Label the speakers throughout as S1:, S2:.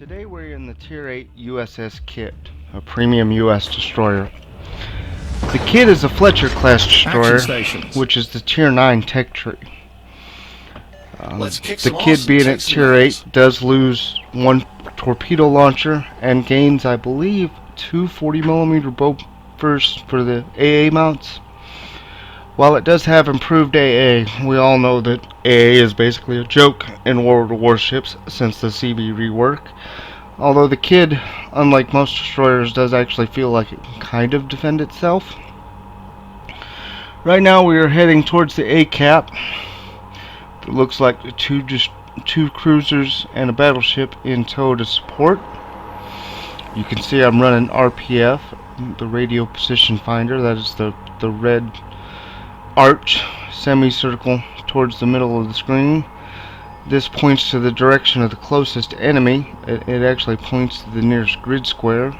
S1: Today we're in the Tier 8 USS Kidd, a premium US destroyer. The Kidd is a Fletcher class destroyer, which is the Tier 9 tech tree. The Kidd being at Tier 8 does lose one torpedo launcher and gains, I believe, two 40mm bow bursts for the AA mounts. While it does have improved AA, we all know that AA is basically a joke in World of Warships since the CB rework. Although the Kidd, unlike most destroyers, does actually feel like it can kind of defend itself. Right now we are heading towards the A cap. It looks like two cruisers and a battleship in tow to support. You can see I'm running RPF, the radio position finder. That is the red arch semicircle towards the middle of the screen. This points to the direction of the closest enemy. It actually points to the nearest grid square.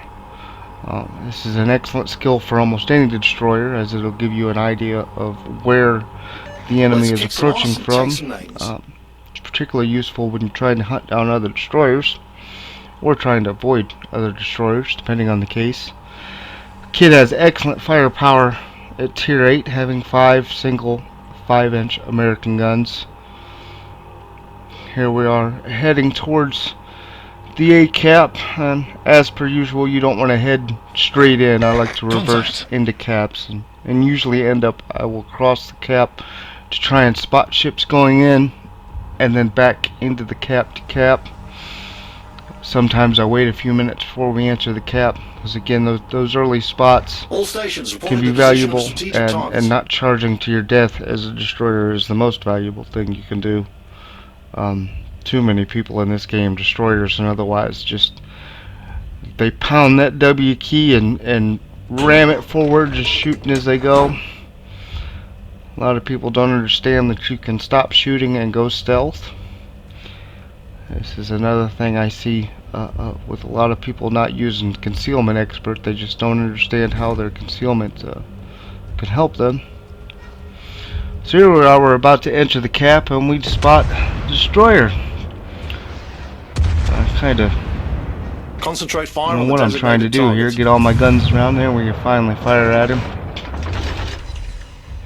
S1: This is an excellent skill for almost any destroyer, as it'll give you an idea of where the enemy is approaching from. It's particularly useful when you're trying to hunt down other destroyers or trying to avoid other destroyers, depending on the case. Kidd has excellent firepower at Tier 8, having 5 single 5-inch American guns. Here we are heading towards the A cap, and as per usual, you don't want to head straight in. I like to reverse into caps, and usually I will cross the cap to try and spot ships going in, and then back into the cap to cap. Sometimes I wait a few minutes before we enter the cap, because again, those early spots can be valuable, and not charging to your death as a destroyer is the most valuable thing you can do. Too many people in this game, destroyers and otherwise, they pound that W key and ram it forward, just shooting as they go. A lot of people don't understand that you can stop shooting and go stealth. This is another thing I see with a lot of people not using concealment expert. They just don't understand how their concealment can help them. So here we are, we're about to enter the cap, and we spot the destroyer.
S2: Concentrate fire
S1: on what I'm trying to do here, get all my guns around there. We can finally fire at him.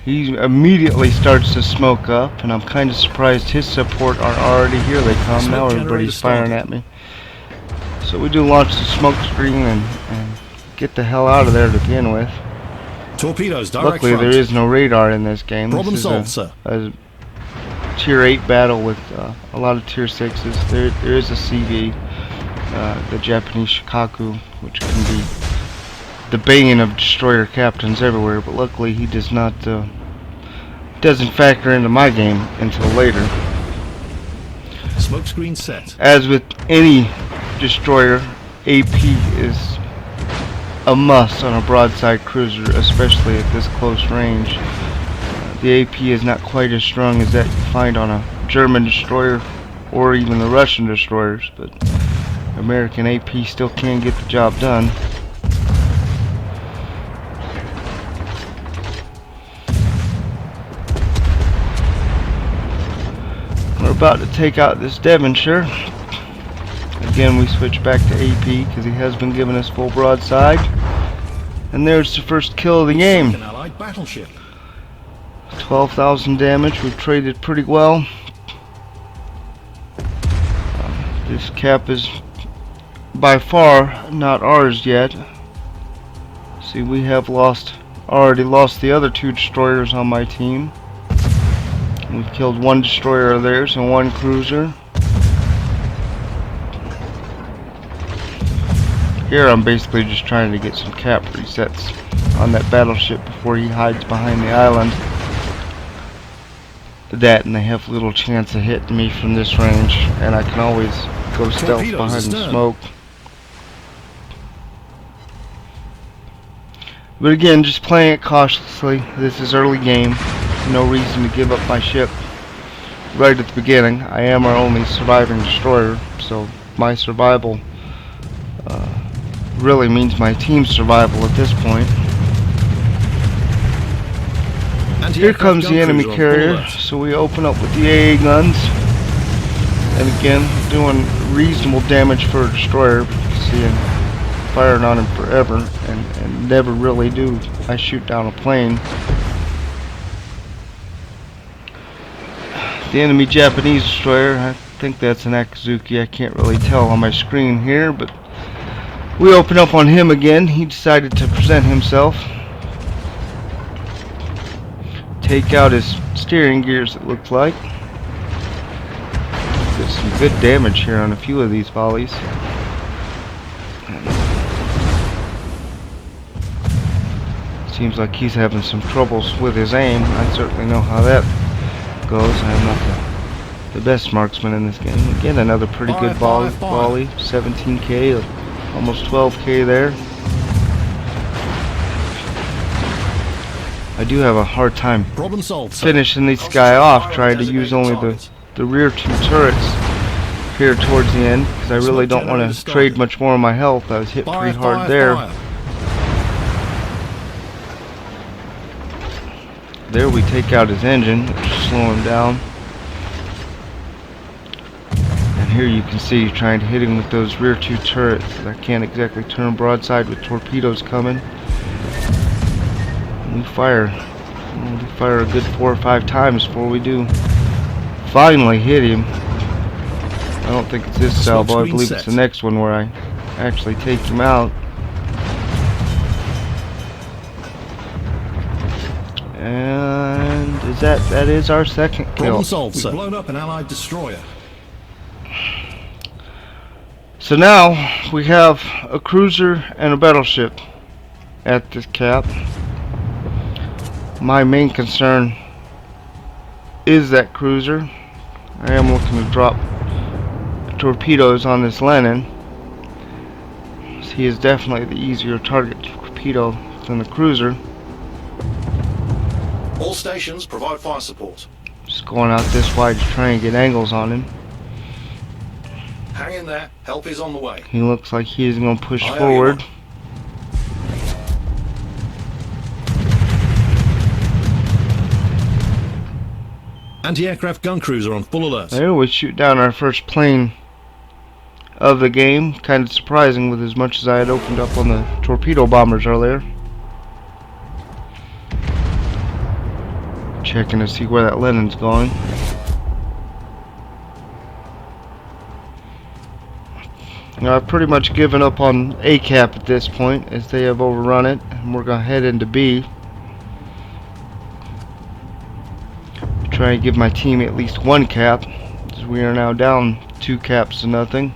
S1: He immediately starts to smoke up, and I'm kind of surprised his support are already here. They come now, everybody's firing at me. So we do launch the smoke screen and get the hell out of there to begin with.
S2: Torpedoes direct
S1: Luckily
S2: front.
S1: there is no radar in this game.
S2: Problem solved, sir.
S1: A Tier 8 battle with a lot of Tier 6s. There is a CB, the Japanese Shikaku, which can be the bane of destroyer captains everywhere, but luckily he does not doesn't factor into my game until later.
S2: Smokescreen set.
S1: As with any destroyer, AP is a must on a broadside cruiser, especially at this close range. The AP is not quite as strong as that you find on a German destroyer or even the Russian destroyers, but American AP still can get the job done. We're about to take out this Devonshire. Again, we switch back to AP because he has been giving us full broadside. And there's the first kill of the game. 12,000 damage. We've traded pretty well. This cap is by far not ours yet. See, we have already lost the other 2 destroyers on my team. We've killed 1 destroyer of theirs and 1 cruiser. Here I'm basically just trying to get some cap resets on that battleship before he hides behind the island. That, and they have little chance of hitting me from this range, and I can always go stealth behind the smoke. But again, just playing it cautiously. This is early game. No reason to give up my ship right at the beginning. I am our only surviving destroyer, so my survival really means my team's survival at this point. Here comes the enemy carrier, so we open up with the AA guns. And again, doing reasonable damage for a destroyer. But you can see him firing on him forever, and never really do I shoot down a plane. The enemy Japanese destroyer, I think that's an Akazuki. I can't really tell on my screen here, but we open up on him again. He decided to present himself. Take out his steering gears, it looks like. Did some good damage here on a few of these volleys. Seems like he's having some troubles with his aim. I certainly know how that goes. I'm not the best marksman in this game. Again, another pretty good volley. 17k, almost 12k there. I do have a hard time finishing this guy off, trying to use only the rear two turrets here towards the end, because I really don't want to trade much more of my health. I was hit pretty hard there. There we take out his engine, which is slow him down. And here you can see trying to hit him with those rear two turrets. I can't exactly turn broadside with torpedoes coming. We fire a good 4 or 5 times before we do finally hit him. I don't think it's this salvo. I believe it's the next one where I actually take him out. And that is our second kill.
S2: We've blown up an Allied destroyer.
S1: So now we have a cruiser and a battleship at this cap. My main concern is that cruiser. I am looking to drop torpedoes on this Lenin. He is definitely the easier target torpedo than the cruiser.
S2: All stations provide fire support.
S1: Just going out this wide to try and get angles on him.
S2: Hang in there. Help is on the way.
S1: He looks like he is going to push forward.
S2: Anti-aircraft gun cruiser on full alert.
S1: There we shoot down our first plane of the game. Kind of surprising with as much as I had opened up on the torpedo bombers earlier. Checking to see where that Lenin's going. Now I've pretty much given up on A cap at this point, as they have overrun it, and we're going to head into B. Try and give my team at least 1 cap, as we are now down 2 caps to nothing.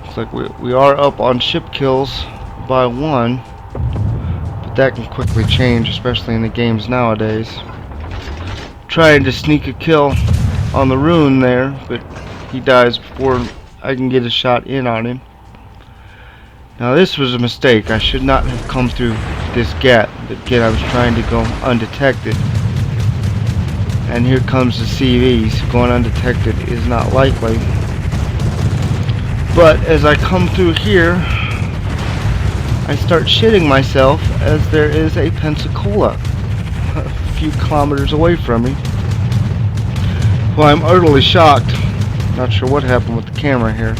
S1: Looks like we are up on ship kills by 1, but that can quickly change, especially in the games nowadays. Trying to sneak a kill on the Rune there, but he dies before I can get a shot in on him. Now this was a mistake. I should not have come through this gap, but again I was trying to go undetected. And here comes the CVs. Going undetected is not likely. But as I come through here, I start shitting myself, as there is a Pensacola a few kilometers away from me. Well, I'm utterly shocked. Not sure what happened with the camera here.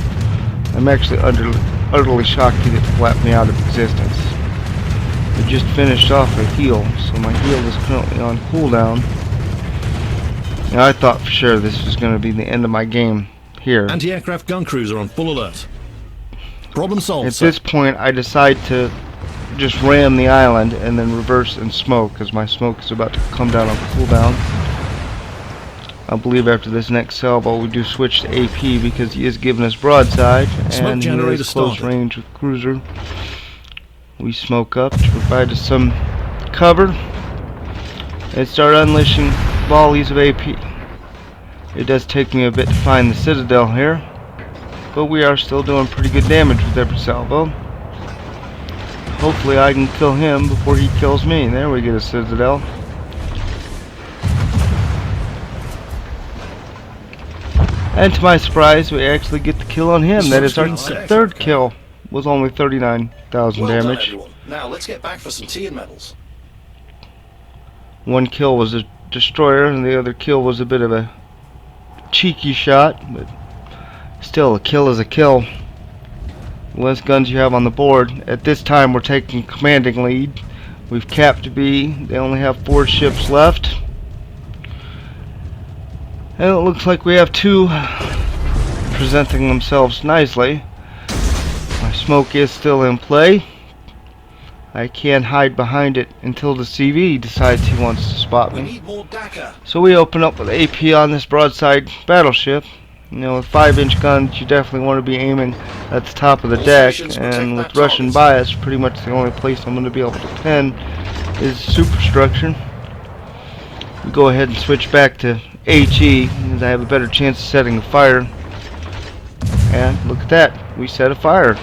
S1: I'm actually utterly shocked that it flapped me out of existence. I just finished off a heal, so my heal is currently on cooldown. Now, I thought for sure this was going to be the end of my game here.
S2: Anti-aircraft gun cruiser on full alert. Problem solved.
S1: At this point, I decide to just ram the island and then reverse and smoke, because my smoke is about to come down on cooldown. I believe after this next salvo we do switch to AP, because he is giving us broadside and he is close range with cruiser. We smoke up to provide us some cover and start unleashing volleys of AP. It does take me a bit to find the Citadel here, but we are still doing pretty good damage with every salvo. Hopefully I can kill him before he kills me. There we get a Citadel. And to my surprise, we actually get the kill on him. That is our 3rd kill, with only 39,000 damage.
S2: Now let's get back for some tea and medals. 1
S1: kill was a destroyer, and the other kill was a bit of a cheeky shot, but still, a kill is a kill. The less guns you have on the board. At this time, we're taking commanding lead. We've capped B. They only have 4 ships left. And it looks like we have 2 presenting themselves nicely. My smoke is still in play. I can't hide behind it until the CV decides he wants to spot
S2: We
S1: me.
S2: need more DACA.
S1: So we open up with AP on this broadside battleship. You know, with 5-inch guns, you definitely want to be aiming at the top of the
S2: All
S1: deck,
S2: stations protect
S1: and
S2: that
S1: with Russian
S2: target.
S1: bias, pretty much the only place I'm going to be able to pin is superstructure. We go ahead and switch back to HE, because I have a better chance of setting a fire. And look at that, we set a fire.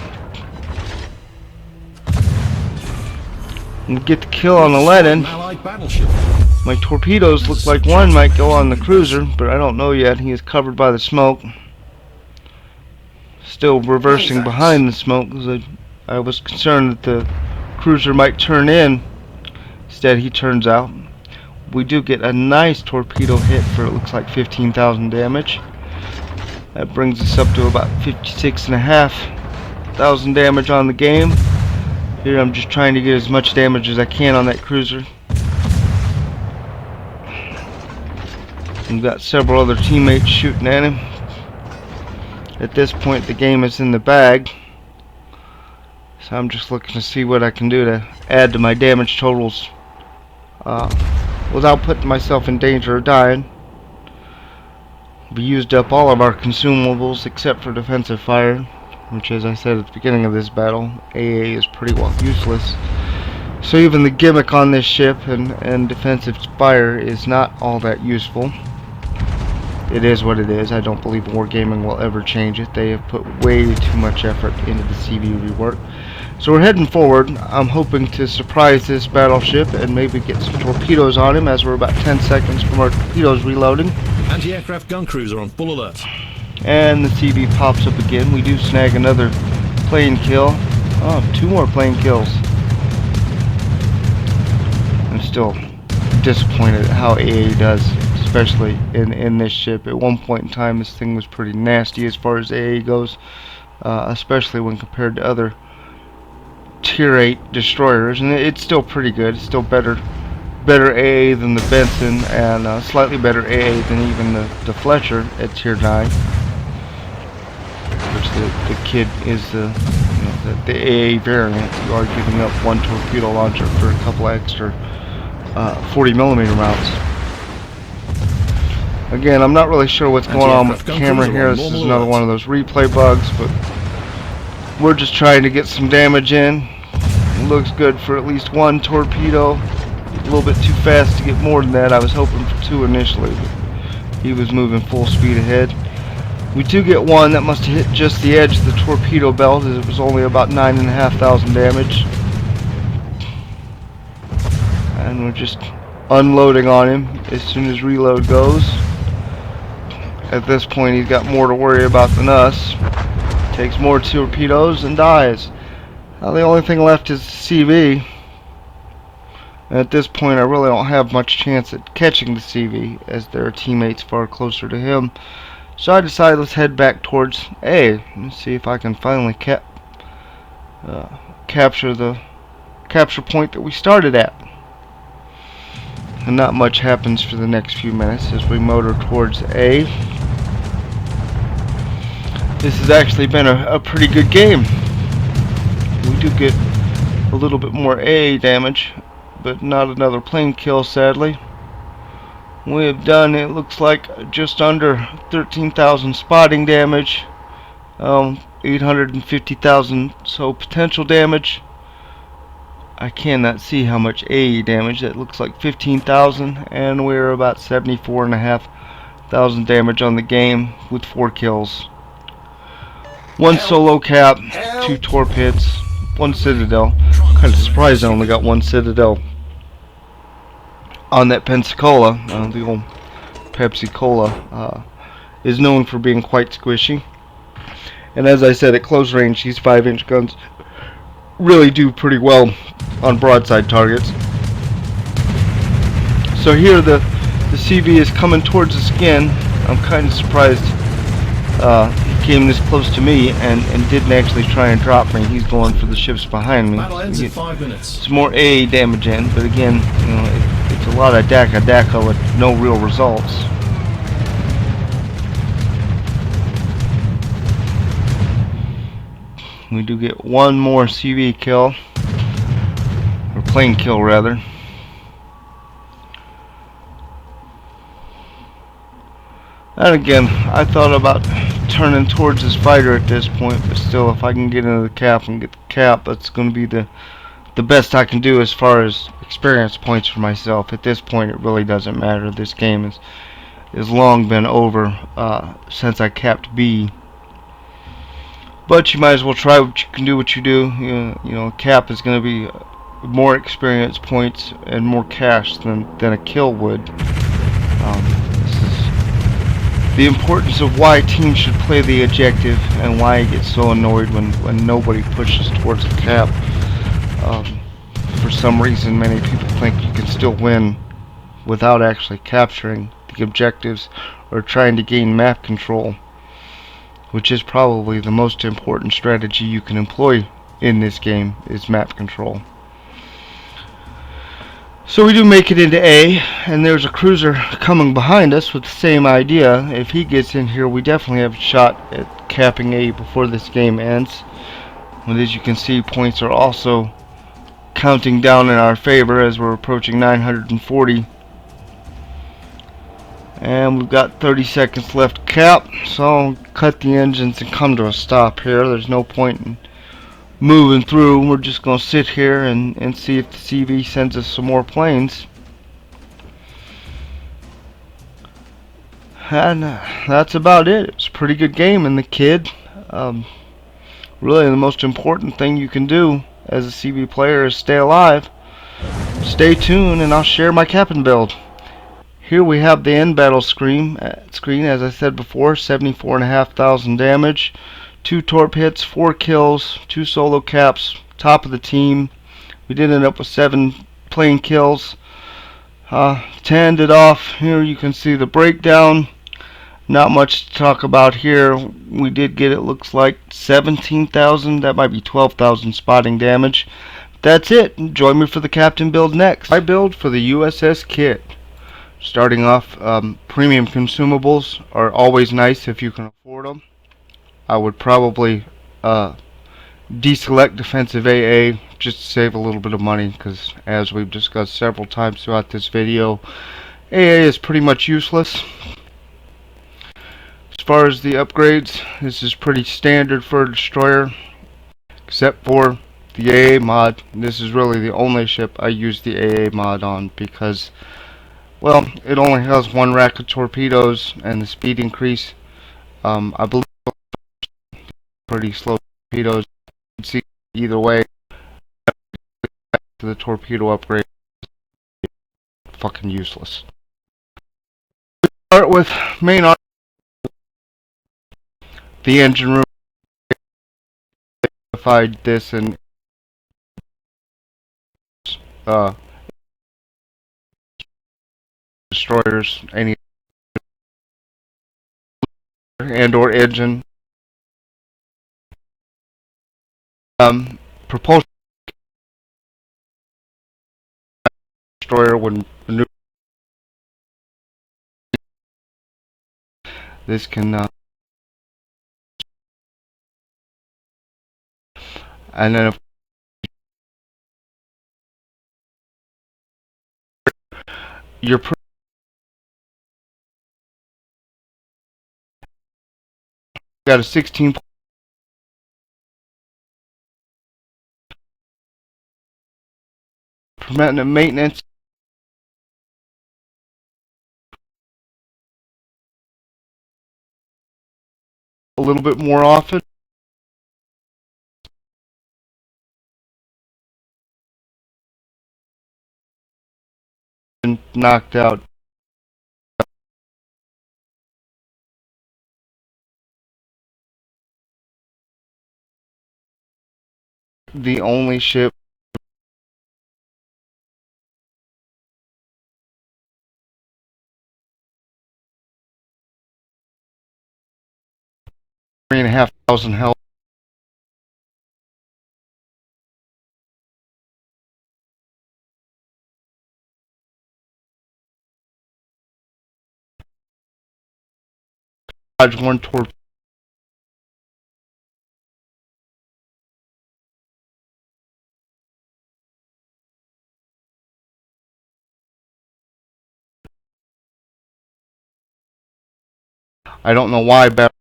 S1: And get the kill on the Lenin.
S2: An Allied battleship.
S1: My torpedoes look like one might go on the cruiser, but I don't know yet. He is covered by the smoke. Still reversing behind the smoke because I was concerned that the cruiser might turn in. Instead, he turns out. We do get a nice torpedo hit for, it looks like, 15,000 damage. That brings us up to about 56,500 damage on the game. Here I'm just trying to get as much damage as I can on that cruiser. We've got several other teammates shooting at him. At this point, the game is in the bag. So I'm just looking to see what I can do to add to my damage totals without putting myself in danger of dying. We used up all of our consumables except for defensive fire, which, as I said at the beginning of this battle, AA is pretty well useless. So even the gimmick on this ship and defensive fire is not all that useful. It is what it is. I don't believe Wargaming will ever change it. They have put way too much effort into the CV rework. So we're heading forward. I'm hoping to surprise this battleship and maybe get some torpedoes on him, as we're about 10 seconds from our torpedoes reloading.
S2: Anti-aircraft gun cruiser on full alert.
S1: And the CV pops up again. We do snag another plane kill. Oh, 2 more plane kills. I'm still disappointed at how AA does, especially in this ship. At one point in time, this thing was pretty nasty as far as AA goes, especially when compared to other Tier 8 destroyers, and it's still pretty good. It's still better AA than the Benson, and slightly better AA than even the Fletcher at Tier 9. Which the Kid is the AA variant. You are giving up 1 torpedo launcher for a couple extra 40mm rounds. Again, I'm not really sure what's going on with the camera here. This is another one of those replay bugs, but we're just trying to get some damage in. It looks good for at least 1 torpedo. A little bit too fast to get more than that. I was hoping for 2 initially, but he was moving full speed ahead. We do get 1 that must have hit just the edge of the torpedo belt, as it was only about 9,500 damage. And we're just unloading on him as soon as reload goes. At this point, he's got more to worry about than us. Takes more torpedoes and dies. Now the only thing left is the CV. And at this point, I really don't have much chance at catching the CV, as there are teammates far closer to him. So I decided, let's head back towards A. Let's see if I can finally capture the capture point that we started at. And not much happens for the next few minutes as we motor towards A. This has actually been a pretty good game. We do get a little bit more AA damage, but not another plane kill, sadly. We have done, it looks like, just under 13,000 spotting damage, 850,000 so potential damage. I cannot see how much AA damage. That looks like 15,000, and we're about 74,500 damage on the game with 4 kills. 1 solo cap, 2 torpedoes, 1 citadel. Kind of surprised I only got 1 citadel on that Pensacola. The old Pepsi Cola is known for being quite squishy. And as I said, at close range, these 5-inch guns really do pretty well on broadside targets. So here the CV is coming towards us again. I'm kind of surprised he came this close to me and didn't actually try and drop me. He's going for the ships behind me.
S2: Battle ends in 5 minutes.
S1: It's more AA damage in, but again, you know, it's a lot of Daka with no real results. We do get one more CV kill, or plane kill rather. And again, I thought about turning towards this fighter at this point, but still, if I can get into the cap and get the cap, that's going to be the best I can do as far as experience points for myself. At this point, it really doesn't matter. This game is long been over since I capped B. But you might as well try what you can do. What you do, you know, cap is going to be more experience points and more cash than a kill would. This is the importance of why teams should play the objective and why I get so annoyed when nobody pushes towards the cap. For some reason, many people think you can still win without actually capturing the objectives or trying to gain map control, which is probably the most important strategy you can employ in this game, is map control. So we do make it into A, and there's a cruiser coming behind us with the same idea. If he gets in here, we definitely have a shot at capping A before this game ends. And as you can see, points are also counting down in our favor as we're approaching 940. And we've got 30 seconds left cap, so I'll cut the engines and come to a stop here. There's no point in moving through. We're just going to sit here and see if the CV sends us some more planes. And that's about it. It was a pretty good game in the kid. Really the most important thing you can do as a CV player is stay alive. Stay tuned and I'll share my captain build. Here we have the end battle screen, as I said before, 74,500 damage, 2 torp hits, 4 kills, 2 solo caps, top of the team. We did end up with 7 plane kills. To end it off, here you can see the breakdown. Not much to talk about here. We did get, it looks like, 17,000, that might be 12,000 spotting damage. That's it. Join me for the captain build next. I build for the USS Kit. Starting off, premium consumables are always nice if you can afford them. I would probably deselect defensive AA just to save a little bit of money, because as we've discussed several times throughout this video, AA is pretty much useless. As far as the upgrades, this is pretty standard for a destroyer, except for the AA mod. This is really the only ship I use the AA mod on, because, well, it only has 1 rack of torpedoes and the speed increase. I believe pretty slow torpedoes. You can see either way, the torpedo upgrade is fucking useless. Start with main arm. The engine room. Modified this and destroyers, any and or engine. Propulsion destroyer when maneuver. This can and then if you're got a 16 preventative maintenance. A little bit more often. And knocked out. The only ship 3,500 health. Dodge one torpedo. I don't know why, but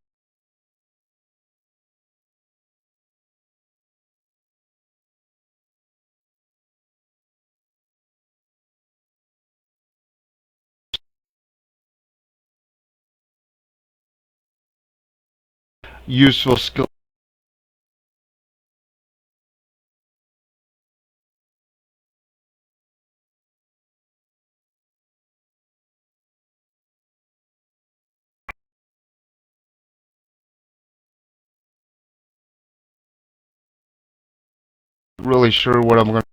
S1: useful skill. Really sure what I'm going to